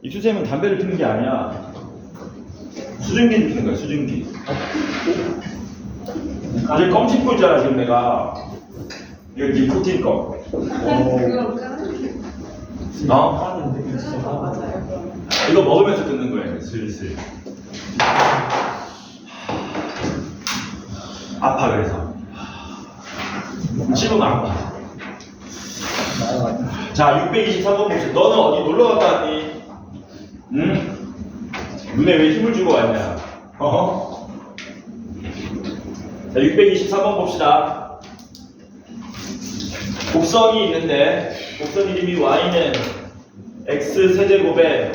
이투쌤은 담배를 피는 게 아니야. 수증기를 피는 거야, 수증기. 이제 껌 씹고 있잖아, 지금 내가. 이거 니코틴 껌. 이거 먹으면서 끊는 거예요, 슬슬. 아파, 그래서. 씹으면 아파. 자, 623번 봅시다. 너는 어디 놀러 갔다 왔니? 응? 눈에 왜 힘을 주고 왔냐? 자, 623번 봅시다. 곡선이 있는데, 곡선 이름이 y는 x 세제곱에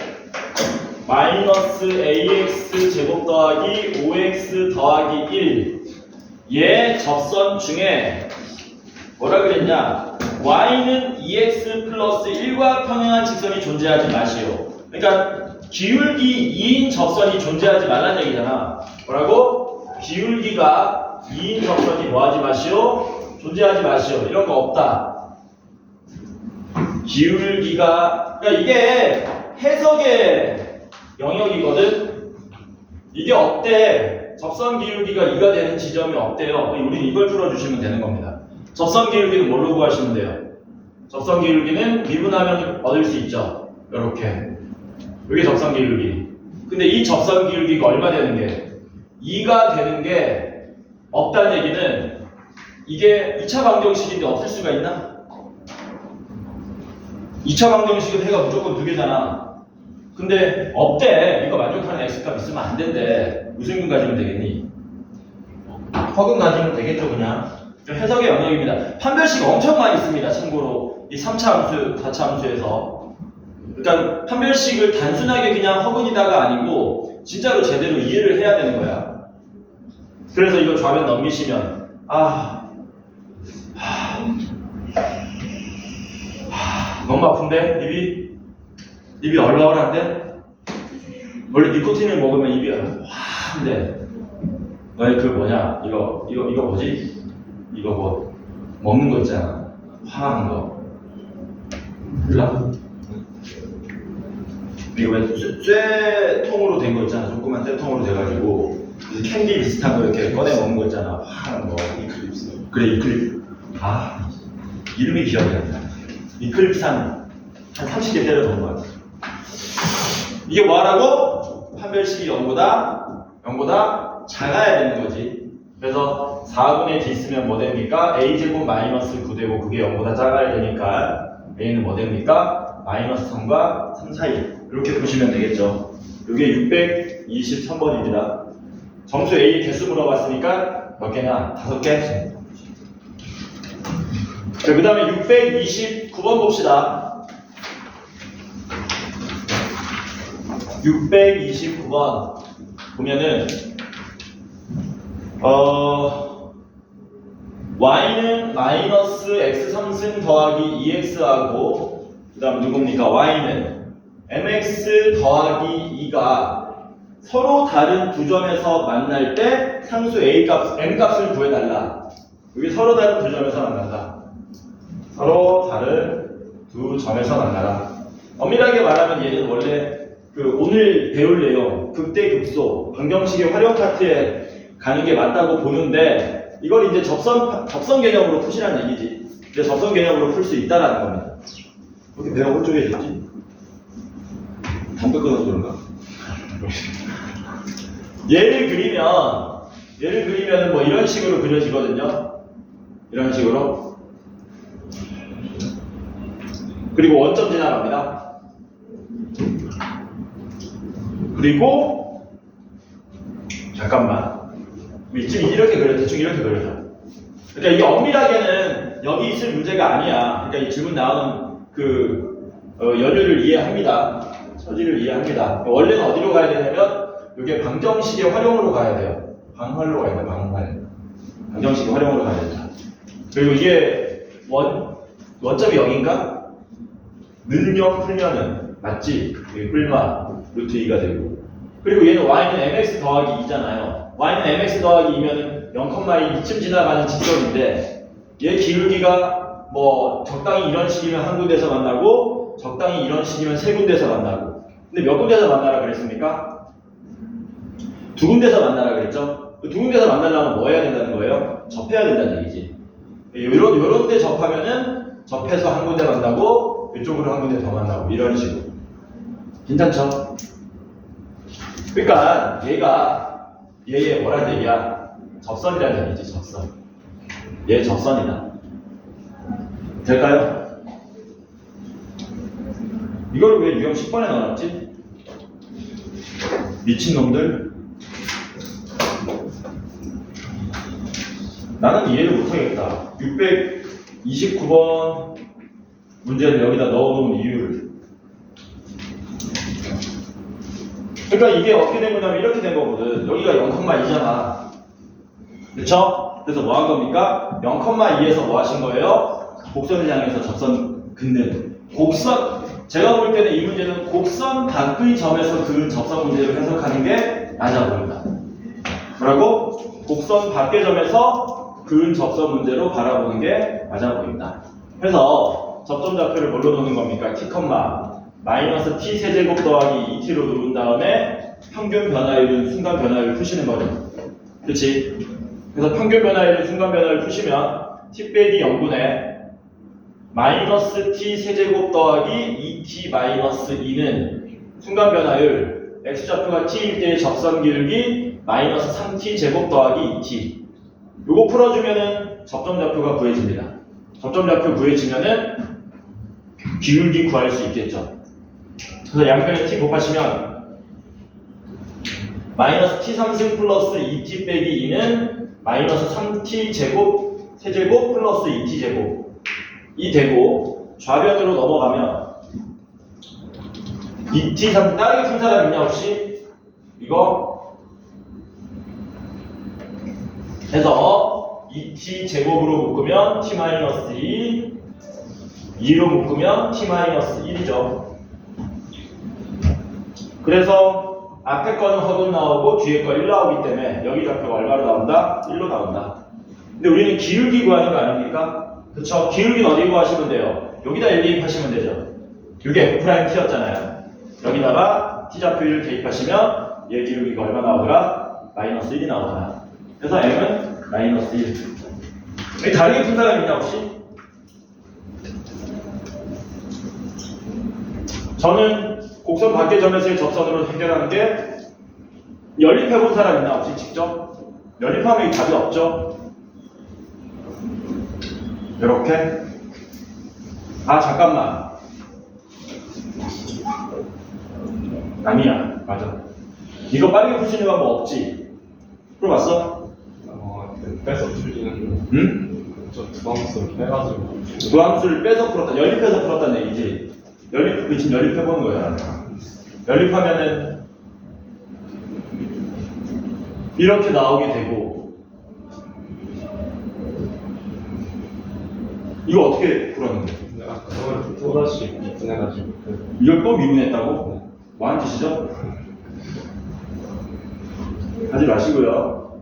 마이너스 ax 제곱 더하기 5x 더하기 1. 얘 접선 중에 뭐라 그랬냐? y는 2x 플러스 1과 평행한 직선이 존재하지 마시오. 그러니까 기울기 2인 접선이 존재하지 말란 얘기잖아. 뭐라고? 기울기가 2인 접선이 뭐하지 마시오? 존재하지 마시오. 이런 거 없다. 기울기가, 그러니까 이게 해석의 영역이거든. 이게 없대. 접선 기울기가 2가 되는 지점이 없대요. 우린 이걸 풀어주시면 되는 겁니다. 접선 기울기는 뭘로 구하시면 돼요? 접선 기울기는 미분하면 얻을 수 있죠. 이렇게. 이게 접선 기울기. 근데 이 접선 기울기가 얼마 되는 게? 2가 되는 게 없다는 얘기는 이게 2차 방정식인데 없을 수가 있나? 2차 방정식은 해가 무조건 2개잖아. 근데 없대. 이거 만족하는 x값 있으면 안 된대. 무슨 근 가지면 되겠니? 허근 가지면 되겠죠, 그냥. 해석의 영역입니다. 판별식 엄청 많이 씁니다. 참고로 이 3차 함수, 4차 함수에서. 그러니까 판별식을 단순하게 그냥 허근이다가 아니고 진짜로 제대로 이해를 해야 되는 거야. 그래서 이거 좌변 넘기시면 너무 아픈데? 입이 얼얼한데? 원래 니코틴을 먹으면 입이 화한데 너의 그 뭐냐 이거 뭐지? 이거 뭐 먹는 거 있잖아. 화한 거 몰라? 이거 왜 쇠통으로 된 거 있잖아. 조그만 쇠통으로 돼가지고 캔디 비슷한 거 이렇게 꺼내 먹는 거 있잖아. 화한 거. 이클립스. 그래, 이클립스. 이름이 기억이 안 나. 이클립스 한 30개 때려 넣은 거 같아. 이게 뭐하라고? 판별식이 0보다 작아야 되는 거지. 그래서 4분의 d 쓰면 뭐 됩니까? a제곱 마이너스 9되고 그게 0보다 작아야 되니까 a는 뭐 됩니까? 마이너스 3과 3 사이. 이렇게 보시면 되겠죠. 이게 623번입니다. 점수 A 개수 물어봤으니까 몇 개냐? 5개. 자, 그 다음에 629번 봅시다. 629번 보면은 y는 마이너스 x 3승 더하기 2x하고 그 다음 누굽니까? y는 mx 더하기 2가 서로 다른 두 점에서 만날 때 상수 a 값, m 값을 구해달라. 여기 서로 다른 두 점에서 만난다. 서로 다른 두 점에서 만나라. 엄밀하게 말하면 얘는 원래 오늘 배울 내용, 극대극소, 방정식의 활용 파트에 가는 게 맞다고 보는데 이걸 이제 접선 개념으로 푸시라는 얘기지. 이제 접선 개념으로 풀 수 있다라는 겁니다. 어떻게 배가 홀쭉해졌지? 담배 끊어서 그런가? 얘를 그리면 뭐 이런 식으로 그려지거든요. 이런 식으로. 그리고 원점 지나갑니다. 그리고 잠깐만. 지금 이렇게 그려, 대충 이렇게 그려져. 그러니까 이게 엄밀하게는 여기 있을 문제가 아니야. 그러니까 이 질문 나오는 연유를 이해합니다. 처지를 이해합니다. 원래는 어디로 가야 되냐면 이게 방정식의 활용으로 가야 돼요. 방활로 가야 돼, 방활. 방정식의 활용으로 가야 된다. 그리고 이게 원점이 0인가? 는영 풀면은 맞지? 이게 뿔마 루트 2가 되고. 그리고 얘는 y는 mx 더하기 2잖아요. y는 mx 더하기 2면은 0,2쯤 지나가는 직선인데 얘 기울기가 뭐 적당히 이런 식이면 한 군데서 만나고 적당히 이런 식이면 세 군데서 만나고 근데 몇 군데서 만나라 그랬습니까? 두 군데서 만나라 그랬죠? 두 군데서 만나려면 뭐 해야 된다는 거예요? 접해야 된다는 얘기지. 요런 데 접하면은 접해서 한 군데 만나고 이쪽으로 한 군데 더 만나고 이런 식으로. 괜찮죠? 그러니까 얘의 뭐라는 얘기야? 접선이라는 얘기지, 접선. 얘 접선이다. 될까요? 이걸 왜 유형 10번에 넣어놨지? 미친놈들? 나는 이해를 못하겠다. 629번 문제를 여기다 넣어놓은 이유를. 그러니까 이게 어떻게 된 거냐면 이렇게 된 거거든. 여기가 0,2잖아. 그쵸? 그래서 뭐 한 겁니까? 0,2에서 뭐 하신 거예요? 곡선을 향해서 접선 긋는. 곡선, 제가 볼 때는 이 문제는 곡선 밖의 점에서 그은 접선 문제로 해석하는 게 맞아 보인다. 뭐라고? 곡선 밖의 점에서 그은 접선 문제로 바라보는 게 맞아 보인다. 그래서 접점 좌표를 뭘로 놓는 겁니까? t, 마이너스 t 세제곱 더하기 2t로 누른 다음에 평균 변화율은 순간 변화율을 푸시는 거죠. 그렇지? 그래서 평균 변화율은 순간 변화율을 푸시면 t 빼기 0분의 마이너스 t 세제곱 더하기 2t 마이너스 2는 순간 변화율 x좌표가 t일 때의 접선 기울기 마이너스 3t 제곱 더하기 2t. 요거 풀어주면은 접점 좌표가 구해집니다. 접점 좌표 구해지면은 기울기 구할 수 있겠죠. 그래서 양변에 t 곱하시면 마이너스 t 3승 플러스 2t 빼기 2는 마이너스 3t 제곱 세제곱 플러스 2t 제곱 이 되고 좌변으로 넘어가면 2t 3 다르게 푼 사람 있냐 혹시? 이거 해서 2t 제곱으로 묶으면 t-2 2로 묶으면 t-1이죠. 그래서 앞에 거는 허근 나오고 뒤에 거 1 나오기 때문에 여기 좌표가 얼마로 나온다? 1로 나온다. 근데 우리는 기울기 구하는 거 아닙니까? 그쵸? 기울기는 어디 구하시면 돼요? 여기다 1 대입하시면 되죠. 이게 F'T였잖아요. 여기다가 T좌표 1 대입하시면 얘 기울기가 얼마 나오더라? 마이너스 1이 나오더라. 그래서 M은 마이너스 1. 여기 다르게 푼 사람 있냐 혹시? 저는 곡선 밖의 점에서의 접선으로 해결하는 게 연립해본 사람 있나 혹시 직접? 연립하면 이 답이 없죠? 이렇게? 아 잠깐만 아니야 맞아 이거 빠르게 풀 수 있는 방법 없지? 풀어봤어? 빼서 풀리는 응? 저 두함수를 빼가지고 두함수를 빼서 풀었다 연립해서 풀었다는 얘기지 지금 연립해보는 거야 연립하면은 이렇게 나오게 되고 이거 어떻게 풀었는데? 아까 저번에 또다시 미분해가지고 이걸 또 미분했다고? 뭐 하는 짓이죠? 하지 마시고요.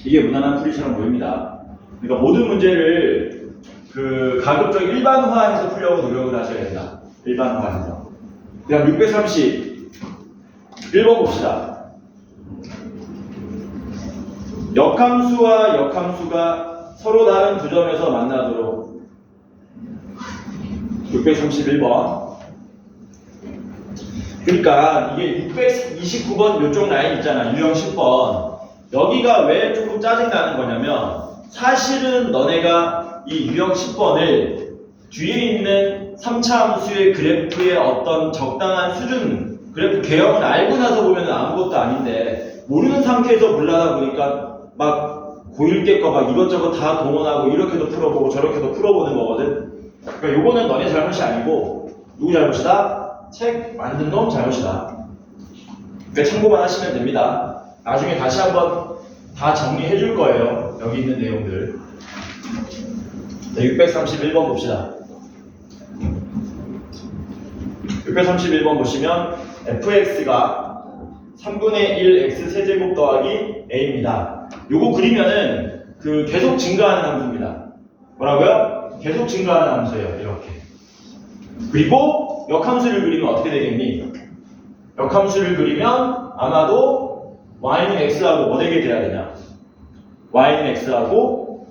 이게 무난한 풀이처럼 보입니다. 그러니까 모든 문제를 가급적 일반화해서 풀려고 노력을 하셔야 된다. 일반화해서. 그다음 631번 봅시다. 역함수와 역함수가 서로 다른 두 점에서 만나도록 631번. 그러니까 이게 629번 요쪽 라인 있잖아. 유형 10번. 여기가 왜 조금 짜증나는 거냐면 사실은 너네가 이 유형 10번을 뒤에 있는 3차 함수의 그래프의 어떤 적당한 수준 그래프 개형을 알고 나서 보면 아무것도 아닌데 모르는 상태에서 물라다 보니까 막 고1 때 거 막 이것저것 다 동원하고 이렇게도 풀어보고 저렇게도 풀어보는 거거든. 그러니까 요거는 너네 잘못이 아니고 누구 잘못이다? 책 만든 놈 잘못이다. 그러니까 참고만 하시면 됩니다. 나중에 다시 한번 다 정리해 줄 거예요. 여기 있는 내용들. 자, 631번 봅시다. 631번 보시면 fx가 3분의 1 x 세제곱 더하기 a입니다. 요거 그리면은 계속 증가하는 함수입니다. 뭐라고요? 계속 증가하는 함수예요. 이렇게. 그리고 역함수를 그리면 어떻게 되겠니? 역함수를 그리면 아마도 y는 x하고 뭐 되게 돼야 되냐? y는 x하고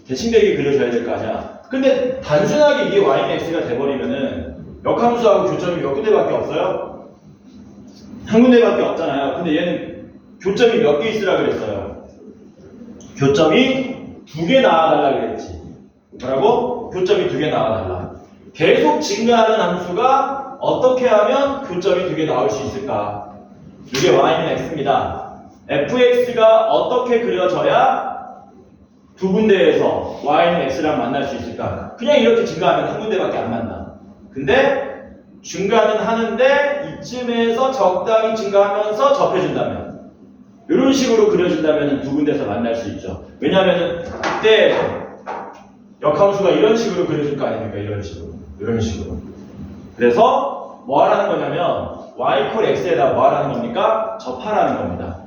대칭되게 그려줘야 될 거 아니야? 근데 단순하게 이게 y는 x가 돼버리면은 역함수하고 교점이 몇 군데밖에 없어요? 한 군데밖에 없잖아요. 근데 얘는 교점이 몇 개 있으라 그랬어요? 교점이 2개 나와달라 그랬지. 뭐라고? 교점이 2개 나와달라. 계속 증가하는 함수가 어떻게 하면 교점이 2개 나올 수 있을까? 이게 y는 x입니다. fx가 어떻게 그려져야 두 군데에서 y는 x랑 만날 수 있을까? 그냥 이렇게 증가하면 한 군데밖에 안 만나. 근데 증가는 하는데 이쯤에서 적당히 증가하면서 접해준다면 이런 식으로 그려준다면 두 군데서 만날 수 있죠. 왜냐하면 그때 역함수가 이런 식으로 그려줄 거 아닙니까? 이런 식으로. 그래서 뭐 하라는 거냐면 y equal x에다 뭐 하라는 겁니까? 접하라는 겁니다.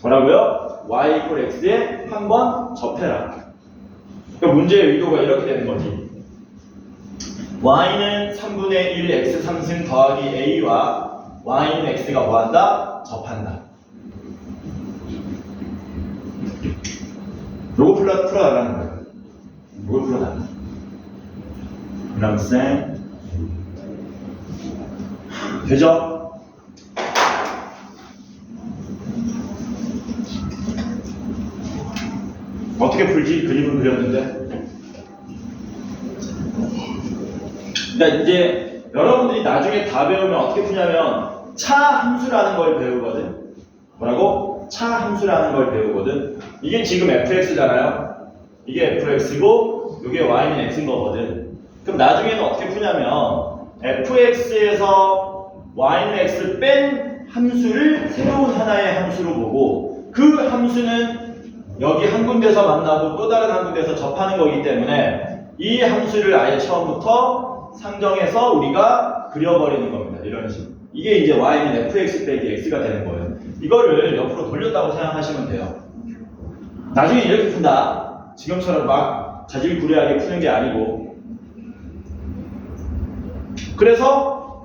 뭐라고요? y equal x에 한번 접해라. 그러니까 문제의 의도가 이렇게 되는 거지. y는 3분의 1 x 3승 더하기 a와 y는 x가 뭐한다? 접한다. 요거 풀어나가는 거예요. 요거 풀어나가는 거예요. 그럼쌤 되죠? 어떻게 풀지? 그림을 그렸는데. 그러니까 이제 여러분들이 나중에 다 배우면 어떻게 푸냐면 차 함수라는 걸 배우거든. 뭐라고? 차 함수라는 걸 배우거든. 이게 지금 fx잖아요. 이게 fx고 이게 y는 x인 거거든. 그럼 나중에는 어떻게 푸냐면 fx에서 y는 x 뺀 함수를 새로운 하나의 함수로 보고 그 함수는 여기 한 군데서 만나고 또 다른 한 군데서 접하는 거기 때문에 이 함수를 아예 처음부터 상정해서 우리가 그려버리는 겁니다. 이런 식으로. 이게 이제 y는 fx 빼기 x가 되는 거예요. 이거를 옆으로 돌렸다고 생각하시면 돼요. 나중에 이렇게 푼다. 지금처럼 막 자질구레하게 푸는 게 아니고. 그래서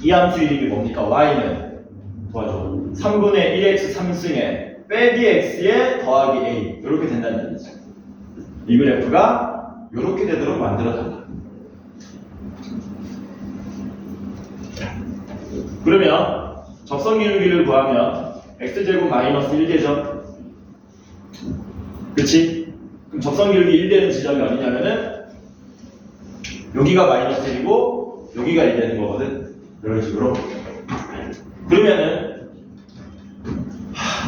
이 함수 이름이 뭡니까? y는 도와줘. 3분의 1x 3승에 빼기 x에 더하기 a 이렇게 된다는 얘기죠. 이 그래프가 이렇게 되도록 만들어달라. 그러면 접선기울기를 구하면 x제곱 마이너스 1되죠. 그치? 그럼 접선기울기 1되는 지점이 어디냐면은 여기가 마이너스 1이고 여기가 1되는 거거든. 이런 식으로. 그러면은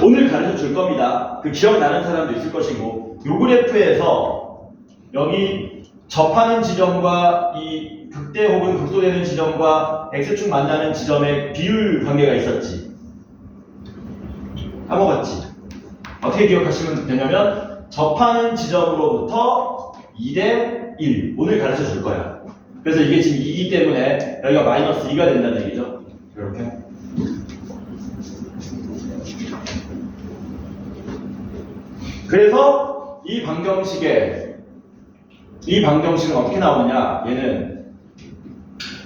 오늘 가르쳐 줄 겁니다. 그 기억나는 사람도 있을 것이고 요 그래프에서 여기 접하는 지점과 이 극대 혹은 극소되는 지점과 x축 만나는 지점의 비율 관계가 있었지. 까먹었지. 어떻게 기억하시면 되냐면 접하는 지점으로부터 2대 1 오늘 가르쳐 줄 거야. 그래서 이게 지금 2이기 때문에 여기가 마이너스 2가 된다는 얘기죠. 이렇게. 그래서 이 방정식은 어떻게 나오느냐? 얘는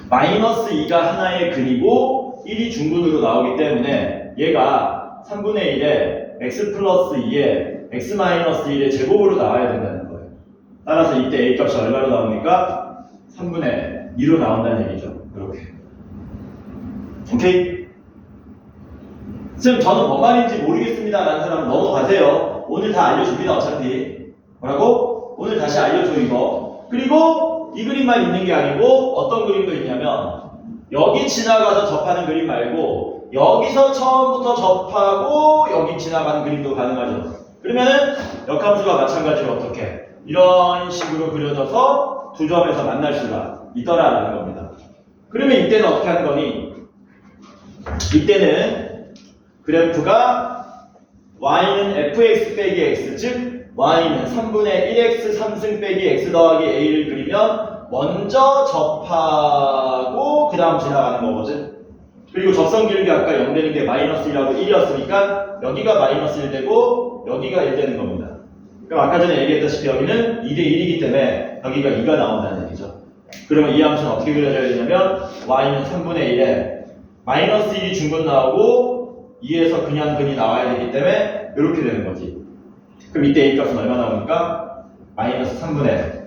마이너스 2가 하나의 근이고 1이 중근으로 나오기 때문에 얘가 3분의 1에 x 플러스 2에 x 마이너스 1의 제곱으로 나와야 된다는 거예요. 따라서 이때 a 값이 얼마로 나옵니까? 3분의 2로 나온다는 얘기죠. 이렇게. 오케이? 쌤, 저는 뭔 말인지 모르겠습니다 라는 사람은 넘어가세요. 오늘 다 알려줍니다, 어차피. 뭐라고? 오늘 다시 알려줘, 이거. 그리고 이 그림만 있는 게 아니고 어떤 그림도 있냐면 여기 지나가서 접하는 그림 말고 여기서 처음부터 접하고 여기 지나가는 그림도 가능하죠. 그러면은 역함수가 마찬가지로 어떻게? 이런 식으로 그려져서 두 점에서 만날 수가 있더라라는 겁니다. 그러면 이때는 어떻게 하는 거니? 이때는 그래프가 y는 fx 빼기 x, 즉 y는 3분의 1x 3승 빼기 x 더하기 a를 그리면 먼저 접하고 그 다음 지나가는 거거든. 그리고 접선 기울기 아까 0 되는 게 마이너스 1하고 1이었으니까 여기가 마이너스 1 되고 여기가 1 되는 겁니다. 그럼 아까 전에 얘기했다시피 여기는 2대 1이기 때문에 여기가 2가 나온다는 얘기죠. 그러면 이 함수는 어떻게 그려져야 되냐면 y는 3분의 1에 마이너스 1이 중근 나오고 2에서 그냥 근이 나와야 되기 때문에 이렇게 되는 거지. 그럼 이때 A 값은 얼마 나오니까? 마이너스 3분의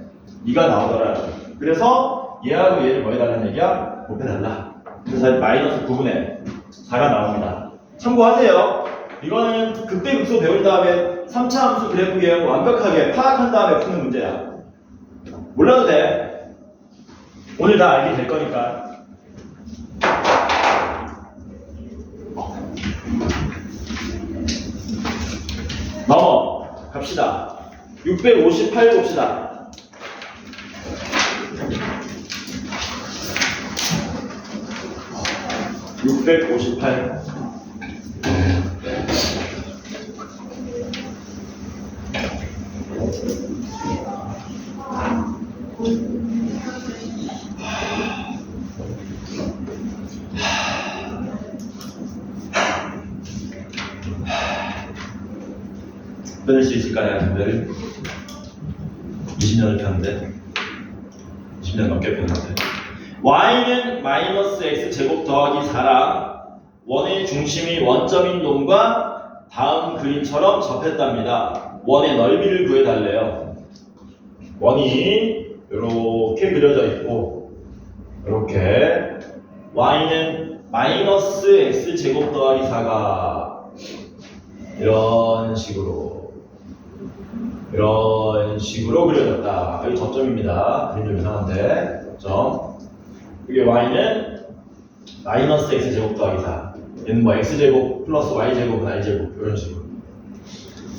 2가 나오더라. 그래서 얘하고 얘를 뭐 해달라는 얘기야? 곱해달라. 그래서 마이너스 9분의 4가 나옵니다. 참고하세요. 이거는 극대극소 배운 다음에 3차 함수 그래프 유형 완벽하게 파악한 다음에 푸는 문제야. 몰라도 돼. 오늘 다 알게 될 거니까. 갑시다. 658 봅시다. (658) 끊을 수 있을까요, 여러분들? 20년을 폈는데 20년 넘게 폈는데 y는 마이너스 x 제곱 더하기 4랑 원의 중심이 원점인 놈과 다음 그림처럼 접했답니다. 원의 넓이를 구해달래요. 원이 이렇게 그려져 있고 이렇게 y는 마이너스 x 제곱 더하기 4가 이런 식으로 그려졌다. 여기 접점입니다. 그림 좀 이상한데 접점. 이게 y는 마이너스 x 제곱 더하기 4. 얘는 뭐 x 제곱 플러스 y 제곱은 i 제곱 이런 식으로.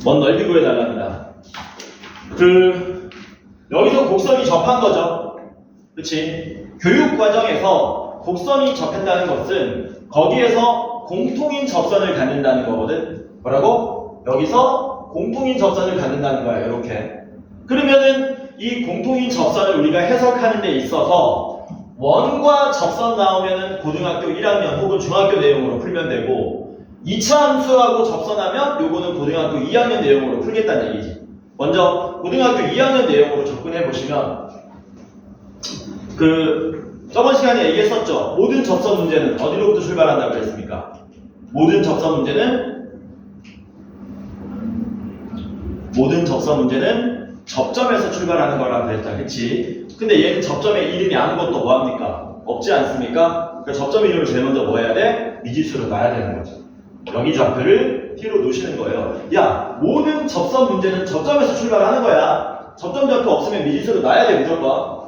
원 넓이 구해달랍니다. 여기서 곡선이 접한 거죠. 그치? 교육 과정에서 곡선이 접했다는 것은 거기에서 공통인 접선을 갖는다는 거거든. 뭐라고? 여기서 공통인 접선을 갖는다는 거야. 이렇게. 그러면은 이 공통인 접선을 우리가 해석하는 데 있어서 원과 접선 나오면은 고등학교 1학년 혹은 중학교 내용으로 풀면 되고 2차 함수하고 접선하면 요거는 고등학교 2학년 내용으로 풀겠다는 얘기지. 먼저 고등학교 2학년 내용으로 접근해 보시면 저번 시간에 얘기했었죠. 모든 접선 문제는 어디로부터 출발한다고 그랬습니까? 모든 접선 문제는 접점에서 출발하는 거라고 그랬다. 그치? 근데 얘는 접점의 이름이 아무것도 뭐합니까? 없지 않습니까? 그 접점 이름을 제일 먼저 뭐 해야 돼? 미지수로 놔야 되는 거죠. 여기 좌표를 T로 놓으시는 거예요. 야, 모든 접선 문제는 접점에서 출발하는 거야. 접점 좌표 없으면 미지수로 놔야 돼, 무조건.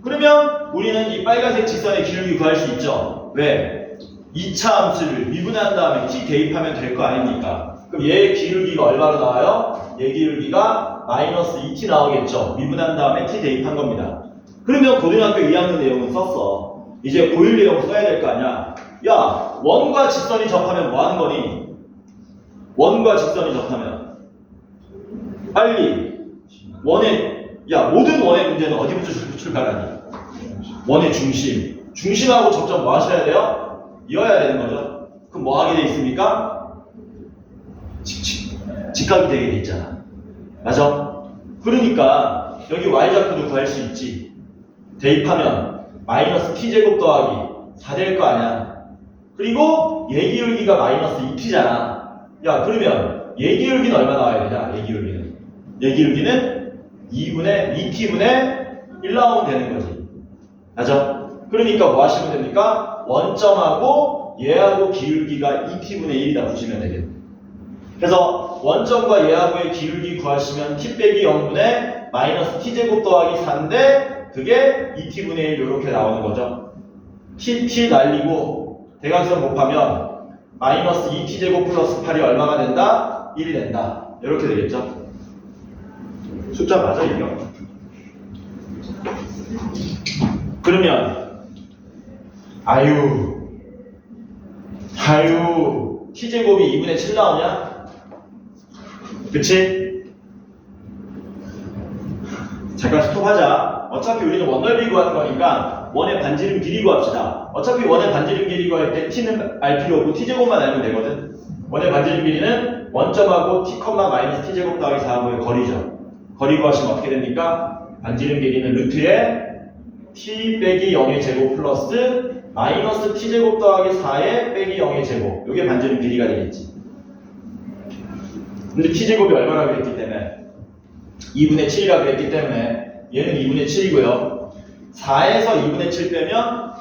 그러면 우리는 이 빨간색 직선의 기울기 구할 수 있죠. 왜? 2차 함수를 미분한 다음에 T 대입하면 될 거 아닙니까? 그럼 얘의 기울기가 얼마로 나와요? 얘 기울기가 마이너스 2t 나오겠죠. 미분한 다음에 t 대입한 겁니다. 그러면 고등학교 2학년 내용은 썼어. 이제 고1 내용 써야 될 거 아니야. 야, 원과 직선이 접하면 뭐 하는 거니? 원과 직선이 접하면 빨리 모든 원의 문제는 어디부터 출발하니? 원의 중심하고 접점 뭐 하셔야 돼요? 이어야 되는 거죠. 그럼 뭐 하게 돼 있습니까? 직각이 되게 돼 있잖아. 맞아? 그러니까 여기 y좌표도 구할 수 있지. 대입하면 마이너스 t제곱 더하기 4 될 거 아니야. 그리고 얘 기울기가 마이너스 2t잖아. 야, 그러면 얘 기울기는 얼마 나와야 되냐? 얘 기울기는 2t분의 1 나오면 되는 거지. 맞아? 그러니까 뭐 하시면 됩니까? 원점하고 얘하고 기울기가 2t분의 1이다 보시면 되겠네. 그래서 원점과 얘하고의 기울기 구하시면 t 빼기 0분의 마이너스 t제곱 더하기 4인데 그게 2t분의 1 이렇게 나오는 거죠. t 날리고 대각선 곱하면 마이너스 2t제곱 플러스 8이 얼마가 된다? 1이 된다. 이렇게 되겠죠. 숫자 맞아 이거? 그러면 t제곱이 2분의 7 나오냐? 그치? 잠깐 스톱하자. 어차피 우리는 원넓이 구하는 거니까 원의 반지름 길이 구합시다. 어차피 원의 반지름 길이 구할 때 t는 알 필요 없고 t제곱만 알면 되거든. 원의 반지름 길이는 원점하고 t, 마이너스 t제곱 더하기 4하고의 거리죠. 거리 구하시면 어떻게 됩니까? 반지름 길이는 루트에 t 빼기 0의 제곱 플러스 마이너스 t제곱 더하기 4의 빼기 0의 제곱. 이게 반지름 길이가 되겠지. 근데 t제곱이 얼마나 그랬기 때문에 2분의 7이라 그랬기 때문에 얘는 2분의 7이고요. 4에서 2분의 7 빼면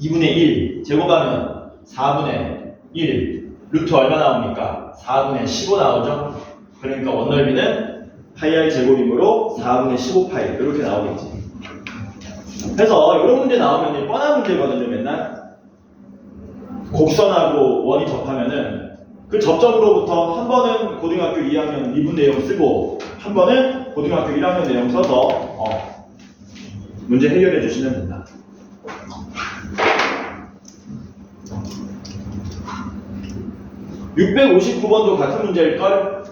2분의 1 제곱하면 4분의 1 루트 얼마 나옵니까? 4분의 15 나오죠? 그러니까 원넓이는 파이 제곱이므로 4분의 15파이 이렇게 나오겠지. 그래서 이런 문제 나오면 뻔한 문제거든요. 맨날 곡선하고 원이 접하면은 그 접점으로부터 한 번은 고등학교 2학년 미분 내용 쓰고 한 번은 고등학교 1학년 내용 써서 문제 해결해 주시면 된다. (659번도) 같은 문제일걸?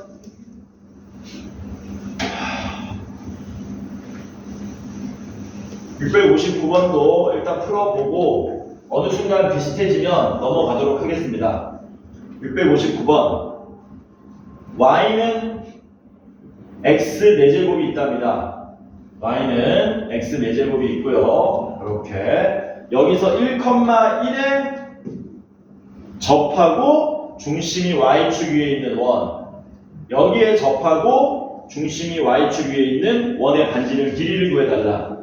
(659번도) 일단 풀어보고 어느 순간 비슷해지면 넘어가도록 하겠습니다. 659번 y는 x 4제곱이 있답니다. y는 x 4제곱이 있고요. 이렇게 여기서 1,1에 접하고 중심이 y축 위에 있는 원, 여기에 접하고 중심이 y축 위에 있는 원의 반지름 길이를 구해달라.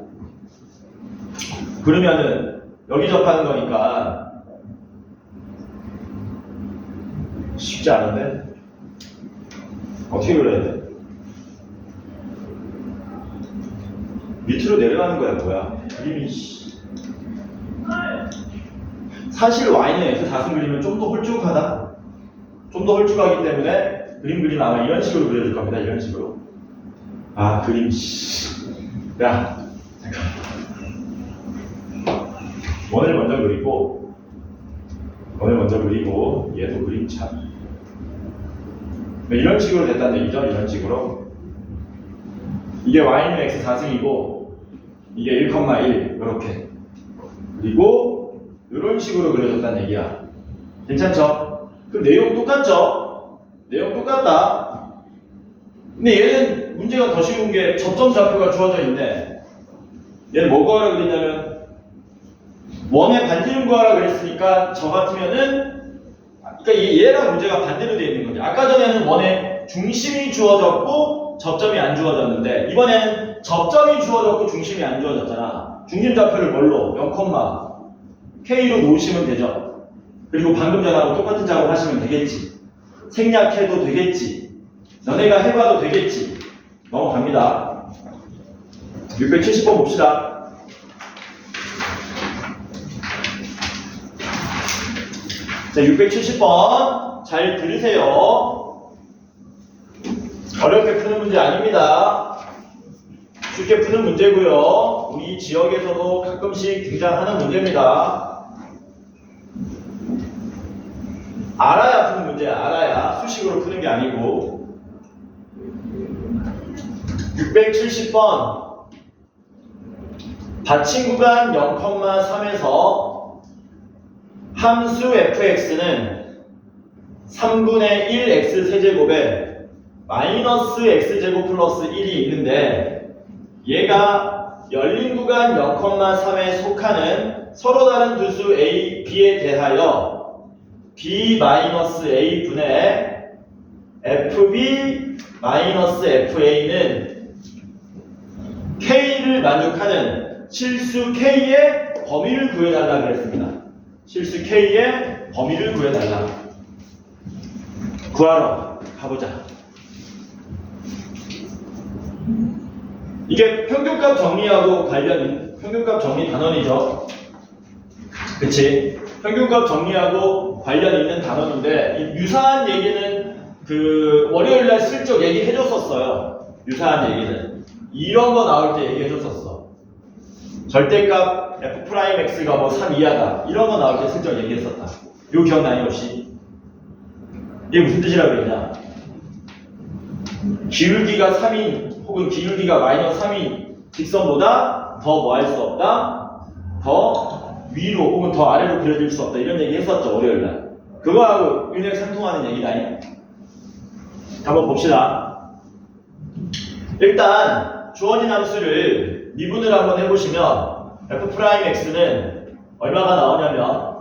그러면은 여기 접하는 거니까 쉽지 않은데? 어떻게 그려야 돼? 밑으로 내려가는 거야 뭐야? 그림이 사실 y는 x 4승 그리면 좀 더 홀쭉하다? 좀 더 홀쭉하기 때문에 그림 아마 이런 식으로 그려줄 겁니다. 이런 식으로. 아 그림 야 잠깐 원을 먼저 그리고 얘도 그림 참 이런 식으로 됐다는 얘기죠. 이런 식으로 이게 y는 x 4승이고 이게 1,1 이렇게 그리고 이런 식으로 그려졌다는 얘기야. 괜찮죠? 그럼 내용 똑같죠? 내용 똑같다. 근데 얘는 문제가 더 쉬운 게 접점 좌표가 주어져 있네. 얘는 뭐 구하라 그랬냐면 원의 반지름 구하라 그랬으니까 저 같으면은 그러니까 얘랑 문제가 반대로 되어 있는 거죠. 아까 전에는 원의 중심이 주어졌고 접점이 안 주어졌는데 이번에는 접점이 주어졌고 중심이 안 주어졌잖아. 중심 좌표를 뭘로? 0,K로 놓으시면 되죠. 그리고 방금 전하고 똑같은 작업 하시면 되겠지. 생략해도 되겠지. 너네가 해봐도 되겠지. 넘어갑니다. 670번 봅시다. 자, 670번 잘 들으세요. 어렵게 푸는 문제 아닙니다. 쉽게 푸는 문제고요. 우리 지역에서도 가끔씩 등장하는 문제입니다. 알아야 푸는 문제야. 알아야 수식으로 푸는 게 아니고. 670번 받침 구간 0,3에서 함수 fx는 3분의 1 x 세제곱에 마이너스 x제곱 플러스 1이 있는데 얘가 열린 구간 0,3에 속하는 서로 다른 두수 a, b에 대하여 b 마이너스 a 분의 fb 마이너스 fa는 k를 만족하는 실수 k의 범위를 구해달라 그랬습니다. 실수 k의 범위를 구해달라. 구하러 가보자. 이게 평균값 정리하고 관련, 평균값 정리 단원이죠. 그치? 평균값 정리하고 관련 있는 단원인데, 유사한 얘기는 그 월요일날 슬쩍 얘기해줬었어요. 유사한 얘기는. 이런 거 나올 때 얘기해줬었어. 절대값 f'x가 뭐 3 이하다. 이런 거 나올 때 슬쩍 얘기했었다. 이거 기억나니 혹시? 이게 무슨 뜻이라고 그랬냐? 기울기가 3인 혹은 기울기가 마이너스 3인 직선보다 더 뭐 할 수 없다? 더 위로 혹은 더 아래로 그려질 수 없다. 이런 얘기 했었죠. 월요일날. 그거하고 일맥상통하는 얘기다니. 한번 봅시다. 일단 주어진 함수를 미분을 한번 해보시면 f'x는 얼마가 나오냐면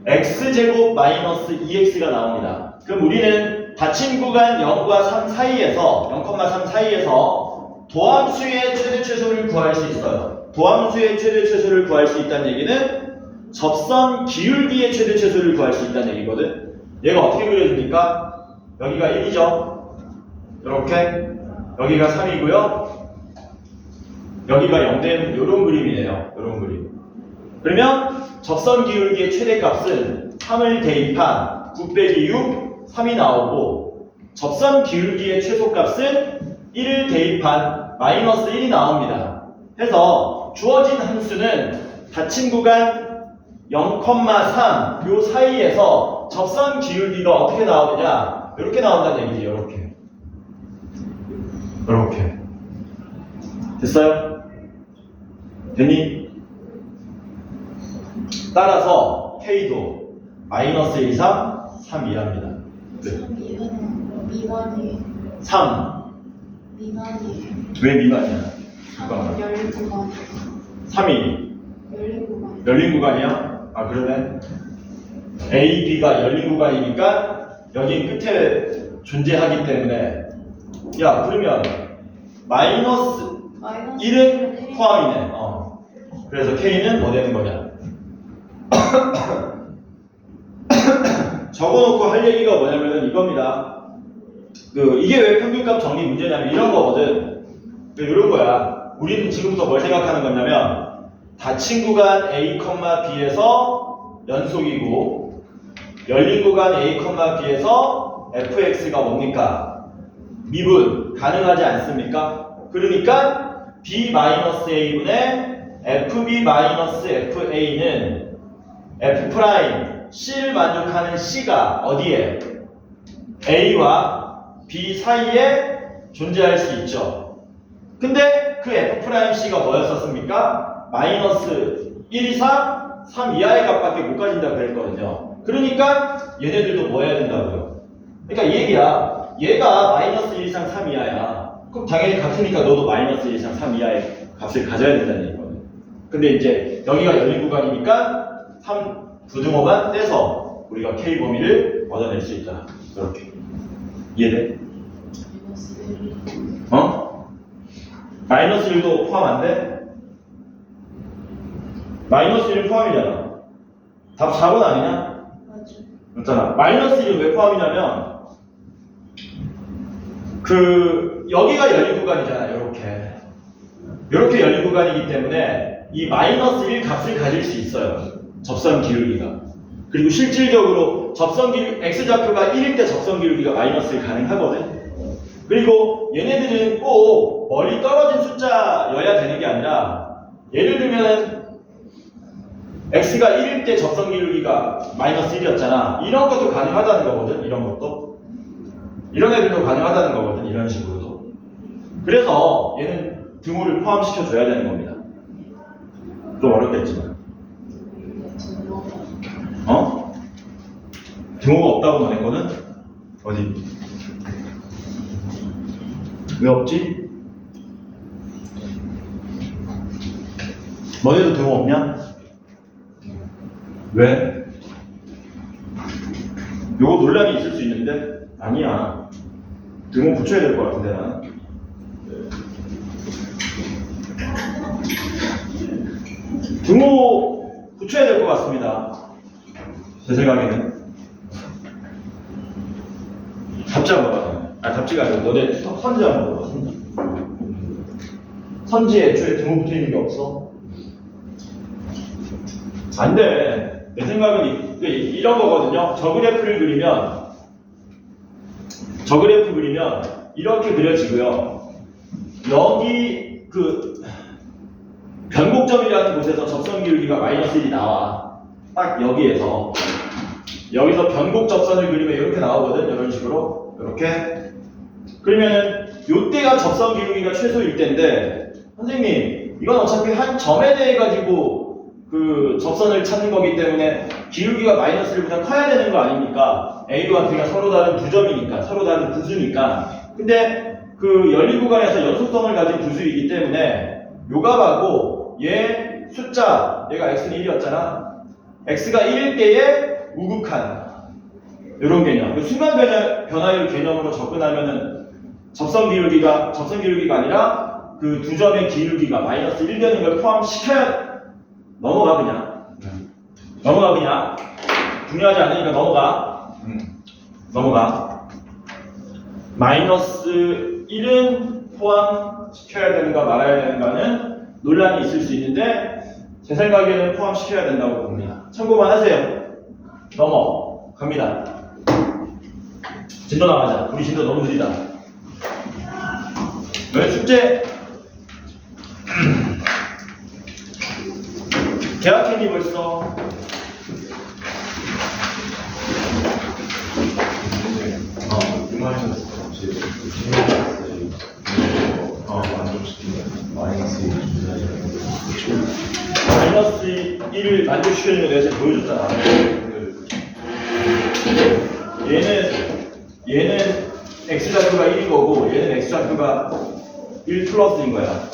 x제곱 마이너스 2x가 나옵니다. 그럼 우리는 닫힌 구간 0과 3 사이에서 0,3 사이에서 도함수의 최대 최소를 구할 수 있어요. 도함수의 최대 최소를 구할 수 있다는 얘기는 접선 기울기의 최대 최소를 구할 수 있다는 얘기거든. 얘가 어떻게 그려집니까? 여기가 1이죠. 이렇게 여기가 3이고요. 여기가 0된 이런 그림이에요. 이런 그림. 그러면 접선 기울기의 최대값은 3을 대입한 9 빼기 6, 3이 나오고 접선 기울기의 최소값은 1을 대입한 마이너스 1이 나옵니다. 해서 주어진 함수는 닫힌 구간 0,3 요 사이에서 접선 기울기가 어떻게 나오느냐 이렇게 나온다는 얘기죠. 이렇게 됐어요? 됐니? 따라서 K도 마이너스 1, 3, 3, 2합니다. 네. 3 미만이에요. 3. 미만이에요. 왜 미만이야? 3 열린 구간. 3이 열린 구간. 열린 구간이야? 아 그러네. A, B가 열린 구간이니까 여기 끝에 존재하기 때문에 야 그러면 마이너스 1은 포함이네. 그래서 K는 뭐 되는 거냐? 적어놓고 할 얘기가 뭐냐면은 이겁니다. 이게 왜 평균값 정리 문제냐면 이런 거거든. 이런 거야. 우리는 지금부터 뭘 생각하는 거냐면 닫힌 구간 A, B에서 연속이고 열린 구간 A, B에서 fx가 뭡니까? 미분 가능하지 않습니까? 그러니까 B-A분의 FB-FA는 F' C를 만족하는 C가 어디에? A와 B 사이에 존재할 수 있죠. 근데 그 F'C가 뭐였었습니까? 마이너스 1 이상 3 이하의 값밖에 못 가진다고 그랬거든요. 그러니까 얘네들도 뭐 해야 된다고요? 그러니까 이 얘기야. 얘가 마이너스 1 이상 3 이하야. 그럼 당연히 같으니까 너도 마이너스 1 이상 3 이하의 값을 가져야 된다는 얘기거든. 근데 이제 여기가 열린 구간이니까 3 부등호만 떼서 우리가 K 범위를 얻어낼 수 있다. 이렇게. 이해돼? 마이너스 1도 포함 안 돼? 마이너스 1은 포함이잖아. 답 4번 아니냐? 맞아. 맞잖아. 마이너스 1은 왜 포함이냐면 여기가 열린 구간이잖아. 이렇게 열린 구간이기 때문에 이 마이너스 1 값을 가질 수 있어요. 접선 기울기가. 그리고 실질적으로 x좌표가 1일 때 접선 기울기가 마이너스 1 가능하거든. 그리고 얘네들은 꼭 멀리 떨어진 숫자여야 되는 게 아니라 예를 들면 x가 1일 때 접선 기울기가 마이너스 1이었잖아. 이런 것도 가능하다는 거거든. 이런 것도. 이런 애들도 가능하다는 거거든. 이런 식으로도. 그래서 얘는 등호를 포함시켜줘야 되는 겁니다. 좀 어렵겠지만. 등호가 없다고 너네거든? 어디? 왜 없지? 너네도 등호 없냐? 왜? 요거 논란이 있을 수 있는데 아니야. 등호 붙여야 될 것 같은데 나는. 등호 붙여야 될 것 같습니다. 제 생각에는. 답지 한번 봐봐. 답지가 아니고 너네 선지 한번 봐봐. 선지에 애초에 등호 붙어 있는 게 없어. 안 돼. 내 생각은 이런 거거든요. 저 그래프를 그리면 이렇게 그려지고요. 여기 변곡점이라는 곳에서 접선 기울기가 마이너스 1이 나와. 딱 여기서 변곡 접선을 그리면 이렇게 나오거든. 이런 식으로. 이렇게. 그러면은 요때가 접선 기울기가 최소일 때인데 선생님 이건 어차피 한 점에 대해 가지고 접선을 찾는 거기 때문에 기울기가 마이너스 1보다 커야 되는 거 아닙니까? A와 B가 서로 다른 두 점이니까, 서로 다른 부수니까. 근데 열린 구간에서 연속성을 가진 부수이기 때문에 요 값하고 얘 숫자 얘가 x는 1이었잖아. x가 1일 때의 우극한 이런 개념. 그 순간 변화율 개념으로 접근하면은 접선 기울기가 아니라 그 두 점의 기울기가 마이너스 1 되는 걸 포함시켜야 넘어가 그냥. 넘어가 그냥. 중요하지 않으니까 넘어가. 마이너스 1은 포함시켜야 되는가 말아야 되는가는 논란이 있을 수 있는데 제 생각에는 포함시켜야 된다고 봅니다. 참고만 하세요. 넘어갑니다. 진도 나가자. 우리 진도 너무 느리다. 왜 숙제 계약했니 벌써? 마이너스 1을 만족시키는 거 내가 지금 보여줬잖아. 얘는 x좌표가 1인 거고 얘는 x좌표가 1 플러스인 거야.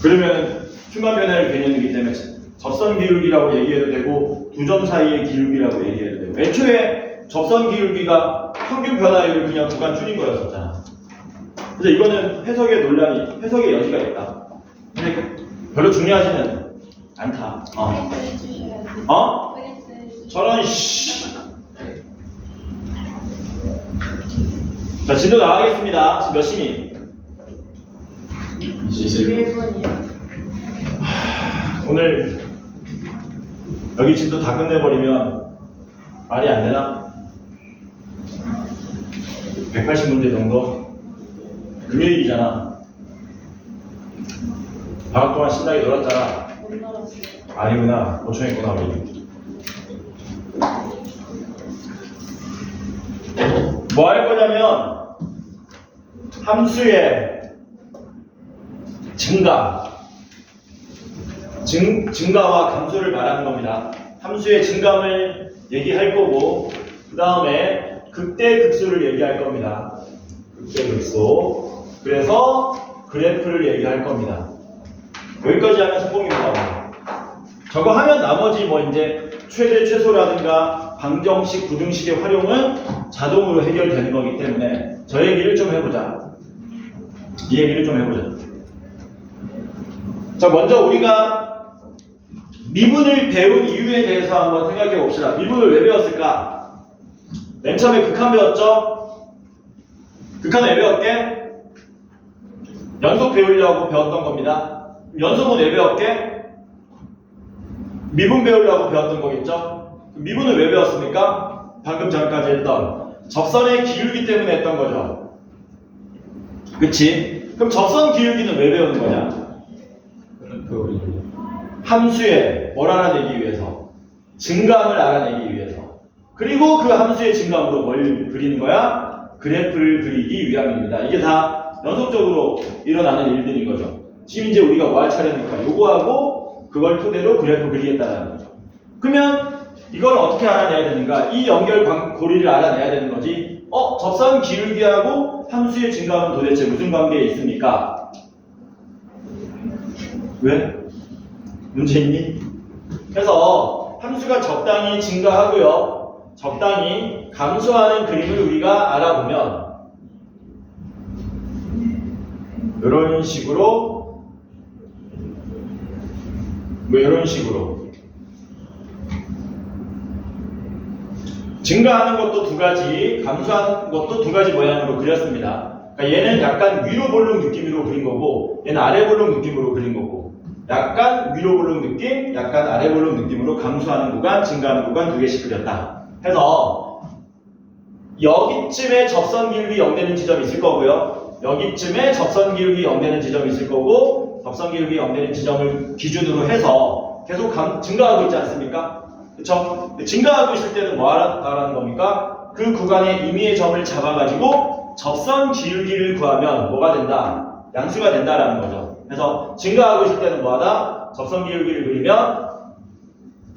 그러면 순간 변화율 개념이기 때문에 접선 기울기라고 얘기해도 되고 두 점 사이의 기울기라고 얘기해도 되고 애초에 접선 기울기가 평균 변화율을 그냥 구간 줄인 거였었잖아. 그래서 이거는 해석의 여지가 있다. 근데 별로 중요하지는 않다. 저런 씨. 자, 진도 나가겠습니다. 지금 몇 시니? 21분이요. 오늘 여기 진도 다 끝내버리면 말이 안 되나? 180문제 정도? 금요일이잖아. 방학 동안 신나게 놀았잖아. 못 놀았어요. 아니구나. 보충했구나, 우리. 뭐 할 거냐면 함수의 증가와 감소를 말하는 겁니다. 함수의 증감을 얘기할 거고 그 다음에 극대극소를 얘기할 겁니다. 극대극소. 그래서 그래프를 얘기할 겁니다. 여기까지 하면 성공입니다. 저거 하면 나머지 뭐 이제 최대 최소라든가 방정식, 부등식의 활용은 자동으로 해결되는 거기 때문에 저 얘기를 좀 해보자. 이 얘기를 좀 해보자. 자, 먼저 우리가 미분을 배운 이유에 대해서 한번 생각해 봅시다. 미분을 왜 배웠을까? 맨 처음에 극한 배웠죠? 극한 왜 배웠게? 연속 배우려고 배웠던 겁니다. 연속은 왜 배웠게? 미분 배우려고 배웠던 거겠죠? 미분을 왜 배웠습니까? 방금 전까지 했던 접선의 기울기 때문에 했던 거죠. 그치? 그럼 접선 기울기는 왜 배우는 거냐? 함수의 뭘 알아내기 위해서? 증감을 알아내기 위해서. 그리고 그 함수의 증감으로 뭘 그리는 거야? 그래프를 그리기 위함입니다. 이게 다 연속적으로 일어나는 일들인 거죠. 지금 이제 우리가 뭐 할 차례니까 요거하고 그걸 토대로 그래프 그리겠다는 거죠. 그러면 이걸 어떻게 알아내야 되는가? 이 연결고리를 알아내야 되는 거지. 접선 기울기하고 함수의 증감은 도대체 무슨 관계에 있습니까? 왜? 문제 있니? 그래서 함수가 적당히 증가하고요, 적당히 감소하는 그림을 우리가 알아보면 이런 식으로 이런 식으로 증가하는 것도 두 가지, 감소하는 것도 두 가지 모양으로 그렸습니다. 그러니까 얘는 약간 위로 볼록 느낌으로 그린 거고 얘는 아래 볼록 느낌으로 그린 거고, 약간 위로 볼록 느낌, 약간 아래 볼록 느낌으로 감소하는 구간, 증가하는 구간 두 개씩 그렸다. 해서 여기쯤에 접선 기울기 0되는 지점이 있을 거고요. 여기쯤에 접선 기울기 0되는 지점이 있을 거고, 접선 기울기 0되는 지점을 기준으로 해서 계속 증가하고 있지 않습니까? 그쵸? 증가하고 있을 때는 뭐 하라는 겁니까? 그 구간의 임의의 점을 잡아가지고 접선 기울기를 구하면 뭐가 된다? 양수가 된다라는 거죠. 그래서 증가하고 있을 때는 뭐하다? 접선 기울기를 그리면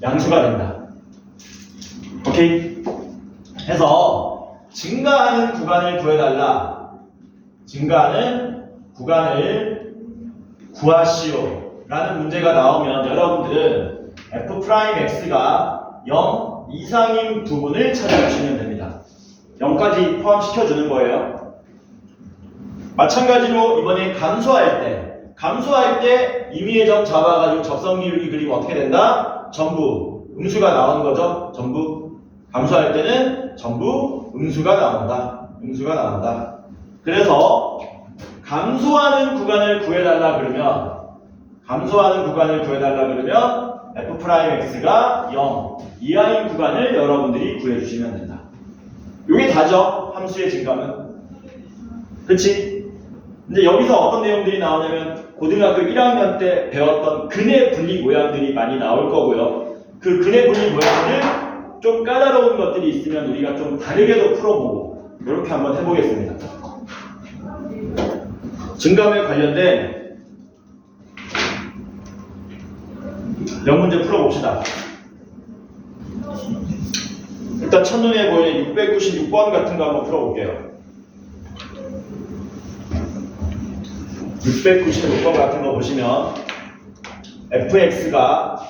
양수가 된다. 오케이? 해서 증가하는 구간을 구해달라. 증가하는 구간을 구하시오. 라는 문제가 나오면 여러분들은 f'x가 0 이상인 부분을 찾아주시면 됩니다. 0까지 포함시켜주는 거예요. 마찬가지로 이번에 감소할 때 임의의 점 잡아가지고 접선기울기 그리면 어떻게 된다? 전부 음수가 나오는 거죠. 전부 감소할 때는 전부 음수가 나온다. 음수가 나온다. 그래서 감소하는 구간을 구해달라 그러면 f'x가 0 이하인 구간을 여러분들이 구해주시면 된다. 이게 다죠. 함수의 증감은. 그치? 근데 여기서 어떤 내용들이 나오냐면 고등학교 1학년 때 배웠던 근의 분리 모양들이 많이 나올 거고요. 그 근의 분리 모양을 좀 까다로운 것들이 있으면 우리가 좀 다르게도 풀어보고 이렇게 한번 해보겠습니다. 증감에 관련된 영문제 풀어봅시다. 일단 첫눈에 보이는 696번 같은 거 한번 풀어볼게요. 696번 같은 거 보시면 fx가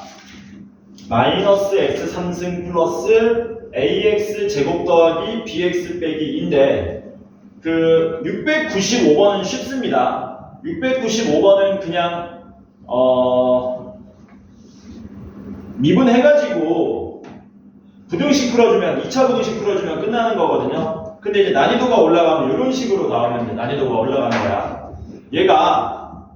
마이너스 x 3승 플러스 ax 제곱 더하기 bx 빼기 인데 그 695번은 쉽습니다. 695번은 그냥 미분해가지고 부등식 풀어주면 2차 부등식 풀어주면 끝나는 거거든요. 근데 이제 난이도가 올라가면 이런 식으로 나오면 이제 난이도가 올라가는 거야. 얘가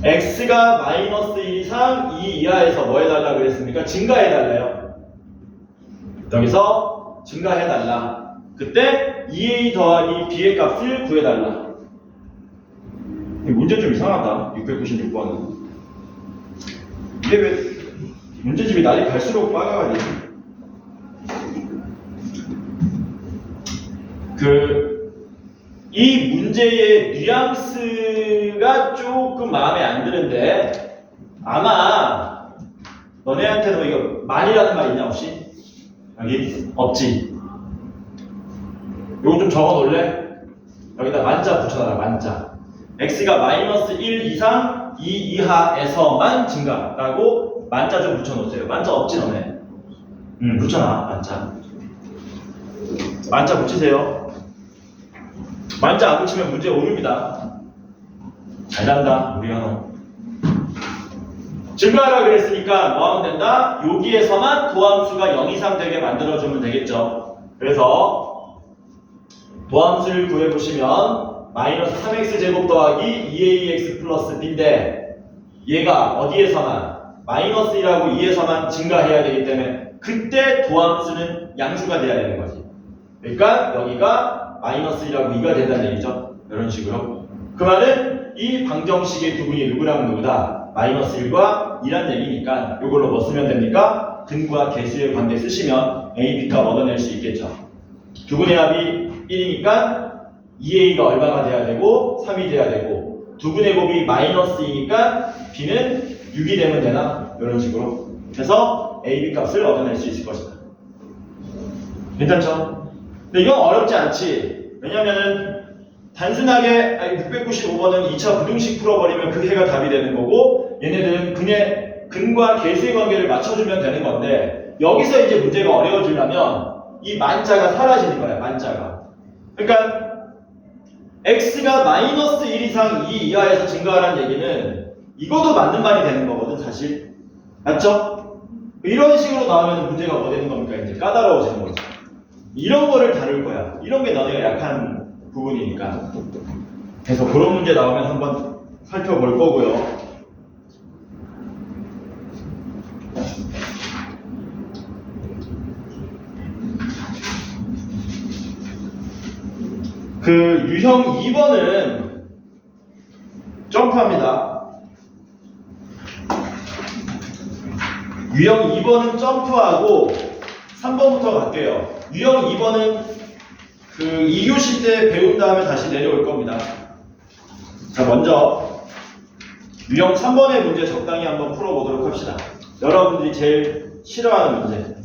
x가 마이너스 1 이상 2 이하에서 뭐 해달라 그랬습니까? 증가해달래요. 여기서 증가해달라. 그때 2a 더하기 b의 값을 구해달라. 문제 좀 이상하다. 696번은. 이게 왜 문제집이 날이 갈수록 빠가가지? 이 문제의 뉘앙스가 조금 마음에 안 드는데 아마 너네한테도 이거 만이라는 말 있냐 없이? 여기 없지. 요거 좀 적어 놓을래? 여기다 만자 붙여놔라. 만자. x가 마이너스 1 이상 2 이하에서만 증가라고 만자 좀 붙여놓으세요. 만자 없지 너네? 붙여놔. 만자 붙이세요. 만자 안 붙이면 문제 오릅니다. 잘한다 우리 현호. 증가하라 그랬으니까 뭐 하면 된다? 여기에서만 도함수가 0 이상 되게 만들어주면 되겠죠. 그래서 도함수를 구해보시면 마이너스 3x 제곱 더하기 2ax 플러스 b인데 얘가 어디에서만 마이너스 1하고 2에서만 증가해야 되기 때문에 그때 도함수는 양수가 돼야 되는 거지. 그러니까 여기가 마이너스 1하고 2가 된다는 얘기죠. 이런 식으로. 그 말은 이 방정식의 두 분이 누구랑 누구다? 마이너스 1과 2란 얘기니까 이걸로 뭐 쓰면 됩니까? 근과 개수의 관계 쓰시면 a, b값 얻어낼 수 있겠죠. 두 분의 합이 1이니까 2a가 얼마가 돼야 되고 3이 돼야 되고 두 분의 곱이 마이너스 2니까 b는 6이 되면 되나? 이런 식으로 해서 a, b 값을 얻어낼 수 있을 것이다. 괜찮죠? 근데 이건 어렵지 않지. 왜냐면은 단순하게 695번은 2차 부등식 풀어버리면 그 해가 답이 되는 거고 얘네들은 근과 개수의 관계를 맞춰주면 되는 건데 여기서 이제 문제가 어려워지려면 이 만자가 사라지는 거야. 만자가. 그러니까 x가 마이너스 1 이상 2 이하에서 증가하라는 얘기는 이것도 맞는 말이 되는 거거든 사실. 맞죠? 이런 식으로 나오면 문제가 뭐 되는 겁니까? 이제 까다로워지는 거죠. 이런 거를 다룰 거야. 이런 게 너네가 약한 부분이니까. 그래서 그런 문제 나오면 한번 살펴볼 거고요. 그 유형 2번은 점프합니다. 유형 2번은 점프하고 3번부터 갈게요. 유형 2번은 그 2교시 때 배운 다음에 다시 내려올 겁니다. 자, 먼저 유형 3번의 문제 적당히 한번 풀어보도록 합시다. 여러분들이 제일 싫어하는 문제.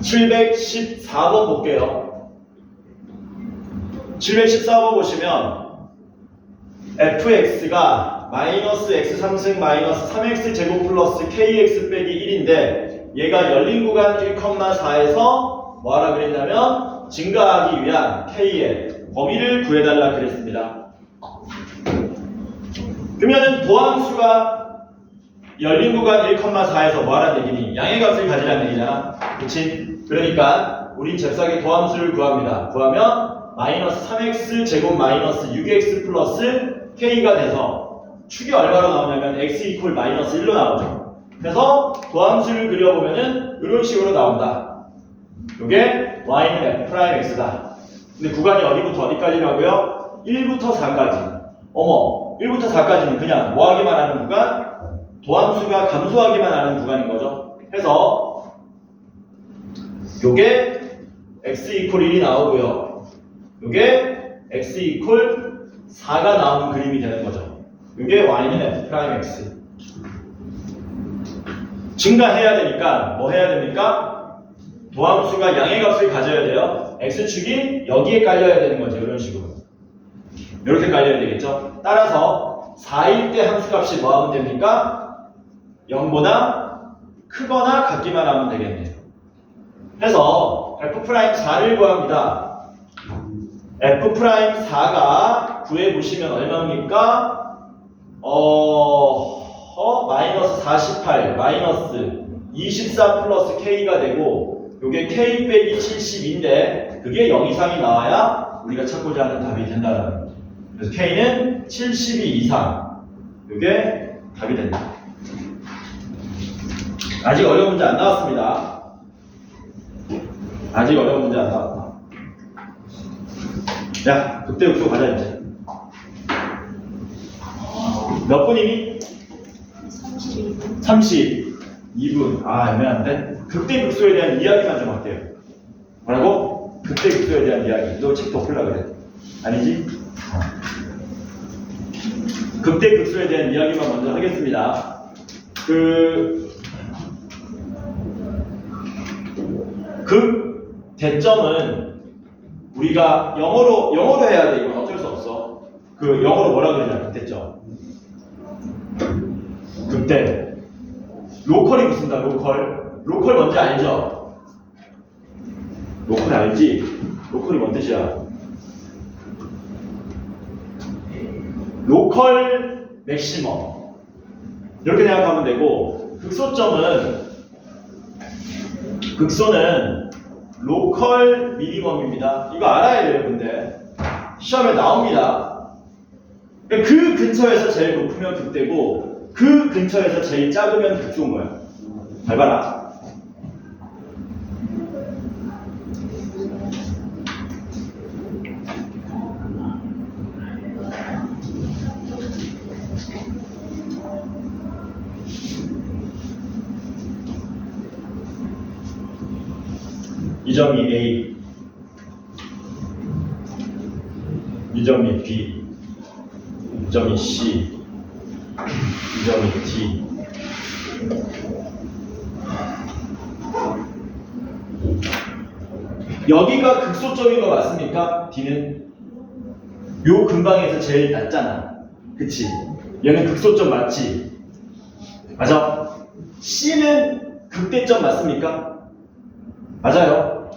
714번 볼게요. 714번 보시면 fx가 마이너스 x3승 마이너스 3x 제곱 플러스 kx 빼기 1인데 얘가 열린 구간 1,4에서 뭐하라 그랬냐면 증가하기 위한 k의 범위를 구해달라 그랬습니다. 그러면은 도함수가 열린 구간 1,4에서 뭐하라는 얘기니? 양의 값을 가지라는 얘기잖아. 그치? 그러니까 우린 잽싸게 도함수를 구합니다. 구하면 마이너스 3x 제곱 마이너스 6x 플러스 k가 돼서 축이 얼마로 나오냐면 x 이퀄 마이너스 1로 나오죠. 그래서 도함수를 그려보면은 이런 식으로 나온다. 요게 y는 f'x다. 근데 구간이 어디부터 어디까지라고요? 1부터 4까지. 어머, 1부터 4까지는 그냥 뭐 하기만 하는 구간? 도함수가 감소하기만 하는 구간인 거죠. 해서 요게 x 이퀄 1이 나오고요. 요게 x 이퀄 4가 나오는 그림이 되는 거죠. 요게 y는 f'x. 증가해야 되니까 뭐 해야 됩니까? 도함수가 양의 값을 가져야 돼요. x축이 여기에 깔려야 되는 거죠. 이런 식으로. 이렇게 깔려야 되겠죠. 따라서 4일 때 함수값이 뭐 하면 됩니까? 0보다 크거나 같기만 하면 되겠네요. 그래서 f'4를 구합니다. f'4가 구해보시면 얼마입니까? 마이너스 48, 마이너스 24 플러스 k가 되고 요게 k 빼기 70인데 그게 0 이상이 나와야 우리가 찾고자 하는 답이 된다는 거죠. 그래서 k는 72 이상 요게 답이 된다. 아직 어려운 문제 안 나왔습니다. 아직 어려운 문제 안 나왔다. 야, 극대극소 가자 이제. 몇 분이니? 32분. 32분. 아, 애매한데? 극대극소에 대한 이야기만 좀 할게요. 뭐라고? 극대극소에 대한 이야기. 너 책 덮으려고 그래. 아니지? 극대극소에 대한 이야기만 먼저 하겠습니다. 극 대점은 우리가 영어로 해야 돼. 이건 어쩔 수 없어. 영어로 뭐라 그러냐? 극대점. 극대. 로컬이 붙습니다. 로컬 뭔지 알죠? 로컬 알지? 로컬이 뭔 뜻이야? 로컬 맥시멈. 이렇게 생각하면 되고, 극소는 로컬 미니멈입니다. 이거 알아야 돼요, 근데. 시험에 나옵니다. 그 근처에서 제일 높으면 극대고, 그 근처에서 제일 작으면 극소인 거야. 잘 봐라. 이 점이 A, 이 점이 B, 이 점이 C, 이 점이 D. 여기가 극소점인 거 맞습니까? D는 요 근방에서 제일 낮잖아. 그치? 얘는 극소점 맞지? 맞아? C는 극대점 맞습니까? 맞아요.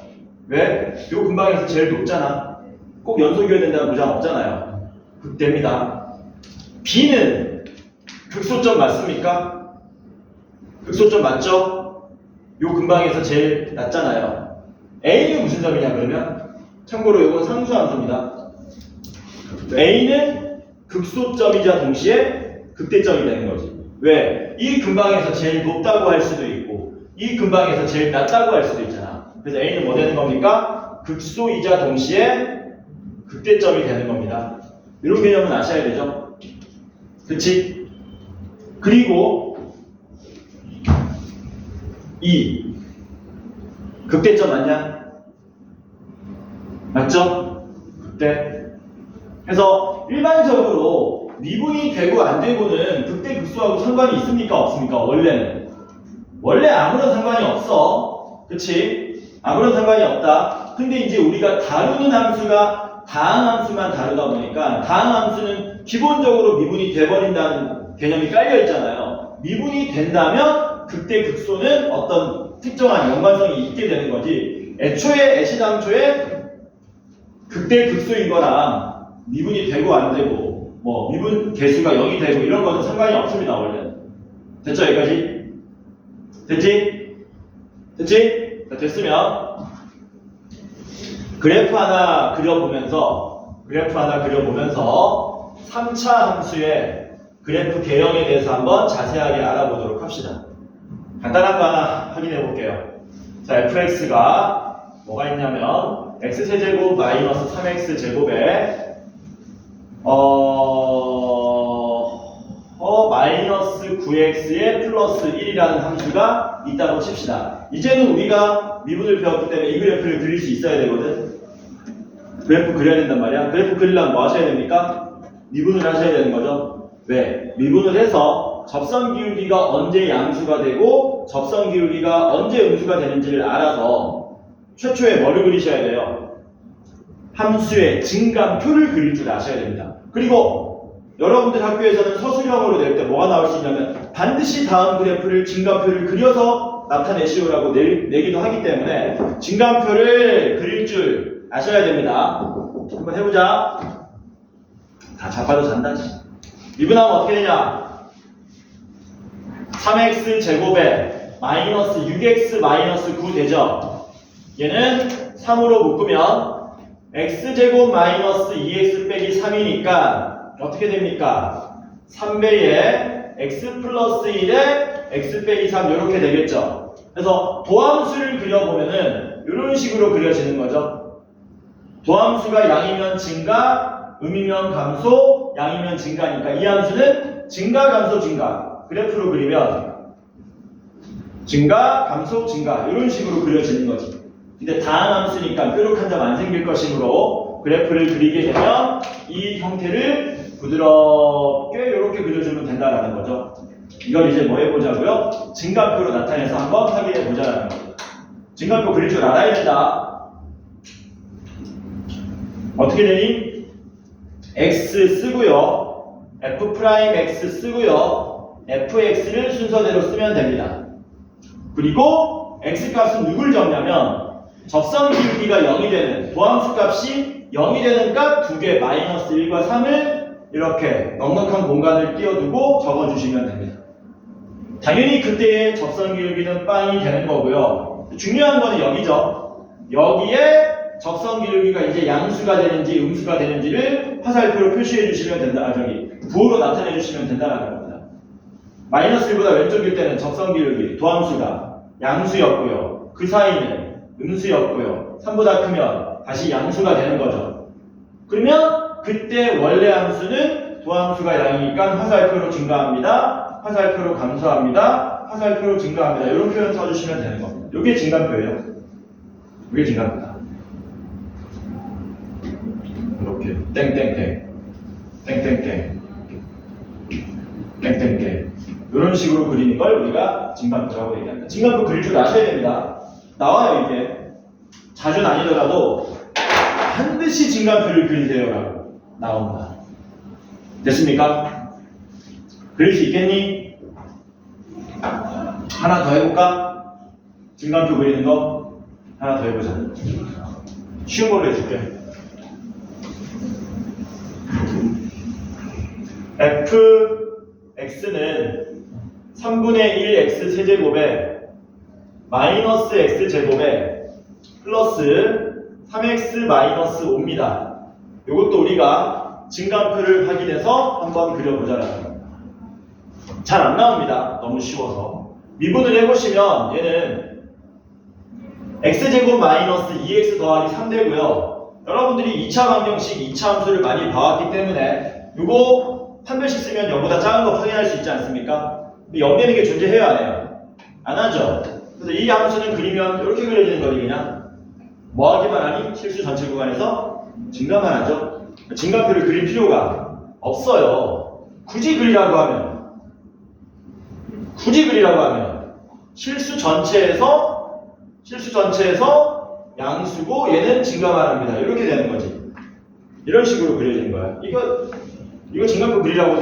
왜? 요 근방에서 제일 높잖아. 꼭 연속이어야 된다는 보장 없잖아요. 극대입니다. B는 극소점 맞습니까? 극소점 맞죠? 요 근방에서 제일 낮잖아요. A는 무슨 점이냐 그러면? 참고로 이건 상수함수입니다. A는 극소점이자 동시에 극대점이 되는 거지. 왜? 이 근방에서 제일 높다고 할 수도 있고 이 근방에서 제일 낮다고 할 수도 있잖아. 그래서 A는 뭐 되는 겁니까? 극소이자 동시에 극대점이 되는 겁니다. 이런 개념은 아셔야 되죠? 그치? 그리고 이 극대점 맞냐? 맞죠? 극대. 그래서 일반적으로 미분이 되고 안 되고는 극대 극소하고 상관이 있습니까? 없습니까? 원래는. 원래 아무런 상관이 없어. 그치? 아무런 상관이 없다. 근데 이제 우리가 다루는 함수가 다항함수만 다루다 보니까 다항함수는 기본적으로 미분이 돼버린다는 개념이 깔려 있잖아요. 미분이 된다면 극대 극소는 어떤 특정한 연관성이 있게 되는 거지. 애초에 애시당초에 극대 극소인 거랑 미분이 되고 안 되고 뭐 미분 개수가 0이 되고 이런 거는 상관이 없습니다. 원래. 됐죠? 여기까지? 됐지? 됐지? 자, 됐으면 그래프 하나 그려보면서 3차 함수의 그래프 개형에 대해서 한번 자세하게 알아보도록 합시다. 간단한 거 하나 확인해 볼게요. 자, fx가 뭐가 있냐면 x세제곱 마이너스 3x제곱에 마이너스 9x에 플러스 1이라는 함수가 있다고 칩시다. 이제는 우리가 미분을 배웠기 때문에 이 그래프를 그릴 수 있어야 되거든. 그래프 그려야 된단 말이야. 그래프 그리려면 뭐 하셔야 됩니까? 미분을 하셔야 되는 거죠. 왜? 미분을 해서 접선 기울기가 언제 양수가 되고 접선 기울기가 언제 음수가 되는지를 알아서 최초에 뭐를 그리셔야 돼요? 함수의 증감표를 그릴 줄 아셔야 됩니다. 그리고 여러분들 학교에서는 서술형으로 낼 때 뭐가 나올 수 있냐면 반드시 다음 그래프를 증감표를 그려서 나타내시오라고 내기도 하기 때문에 증감표를 그릴 줄 아셔야 됩니다. 한번 해보자. 다 자빠져 잔다. 미분하면 어떻게 되냐? 3x 제곱에 마이너스 6x 마이너스 9 되죠? 얘는 3으로 묶으면 x제곱 마이너스 2x 빼기 3이니까 어떻게 됩니까? 3배에 x 플러스 1에 x 빼기 3 이렇게 되겠죠? 그래서 도함수를 그려보면은 이런 식으로 그려지는 거죠. 도함수가 양이면 증가, 음이면 감소, 양이면 증가니까 이 함수는 증가, 감소, 증가. 그래프로 그리면 증가, 감소, 증가 이런 식으로 그려지는 거지. 근데 다항함수니까 뾰족한 점 안 생길 것이므로 그래프를 그리게 되면 이 형태를 부드럽게 이렇게 그려주면 된다라는 거죠. 이걸 이제 뭐 해보자고요? 증감표로 나타내서 한번 확인해 보자라는 거죠. 증감표 그릴 줄 알아야 된다. 어떻게 되니? x 쓰고요. f'x 쓰고요. fx를 순서대로 쓰면 됩니다. 그리고 x값은 누굴 적냐면 접선 기울기가 0이 되는 도함수 값이 0이 되는 값 두 개 마이너스 1과 3을 이렇게 넉넉한 공간을 띄워두고 적어주시면 됩니다. 당연히 그때의 접선 기울기는 빵이 되는 거고요. 중요한 거는 여기죠. 여기에 접선 기울기가 이제 양수가 되는지 음수가 되는지를 화살표로 표시해 주시면 된다. 부호로 나타내 주시면 된다는 겁니다. 마이너스 1보다 왼쪽일 때는 접선 기울기 도함수가 양수였고요. 그 사이는 음수였고요. 3보다 크면 다시 양수가 되는 거죠. 그러면 그때 원래 함수는 도함수가 양이니까 화살표로 증가합니다. 화살표로 감소합니다. 화살표로 증가합니다. 이런 표현 써주시면 되는 겁니다. 이게 증감표예요. 이게 증감표다. 이렇게 땡땡땡 땡땡땡 땡땡땡 이런 식으로 그리는 걸 우리가 증감표라고 얘기합니다. 증감표 그릴 줄 아셔야 됩니다. 나와요 이게. 자주는 아니더라도 반드시 증감표를 그리세요라고 나옵니다. 됐습니까? 그릴 수 있겠니? 하나 더 해볼까? 증감표 그리는 거 하나 더 해보자. 쉬운 걸로 해줄게. fx는 3분의 1 x 세제곱에 마이너스 x 제곱에 플러스 3x 마이너스 5입니다. 이것도 우리가 증감표를 확인해서 한번 그려보자라는 겁니다. 잘 안 나옵니다. 너무 쉬워서. 미분을 해보시면 얘는 x제곱 마이너스 2x 더하기 3 되고요. 여러분들이 2차 방정식 2차 함수를 많이 봐왔기 때문에 이거 한 배씩 쓰면 0보다 작은 거 확인할 수 있지 않습니까? 근데 0 되는 게 존재해요 안 해요? 안 하죠. 그래서 이 함수는 그리면 이렇게 그려지는 거지 그냥 뭐 하기만 하니? 실수 전체 구간에서 증가만 하죠. 증가표를 그릴 필요가 없어요. 굳이 그리라고 하면 실수 전체에서 양수고 얘는 증가만합니다. 이렇게 되는 거지. 이런 식으로 그려지는 거야. 이거 증가표 그리라고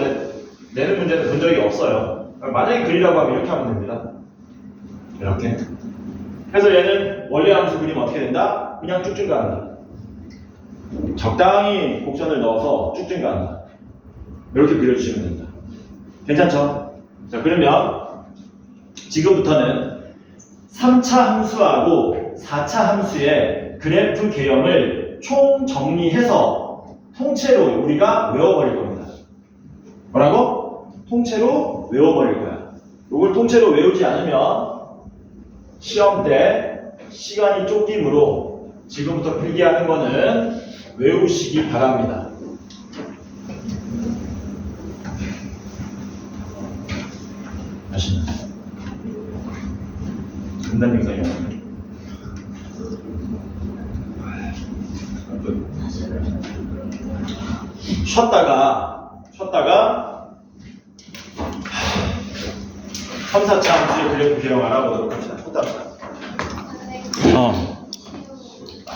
내는 문제는 본 적이 없어요. 만약에 그리라고 하면 이렇게 하면 됩니다. 이렇게. 그래서 얘는 원래 함수 그리면 어떻게 된다? 그냥 쭉 증가한다. 적당히 곡선을 넣어서 쭉 증가한다. 이렇게 그려주시면 된다. 괜찮죠? 자, 그러면 지금부터는 3차 함수하고 4차 함수의 그래프 개형을 총 정리해서 통째로 우리가 외워버릴 겁니다. 뭐라고? 통째로 외워버릴 거야. 이걸 통째로 외우지 않으면 시험 때 시간이 쫓기므로 지금부터 필기하는 거는 외우시기 바랍니다. 아시나요? 금단 영상이 없네. 쉬었다가 3, 4차 함수의 그래프 개형 알아보도록 합시다. 쉬었다가.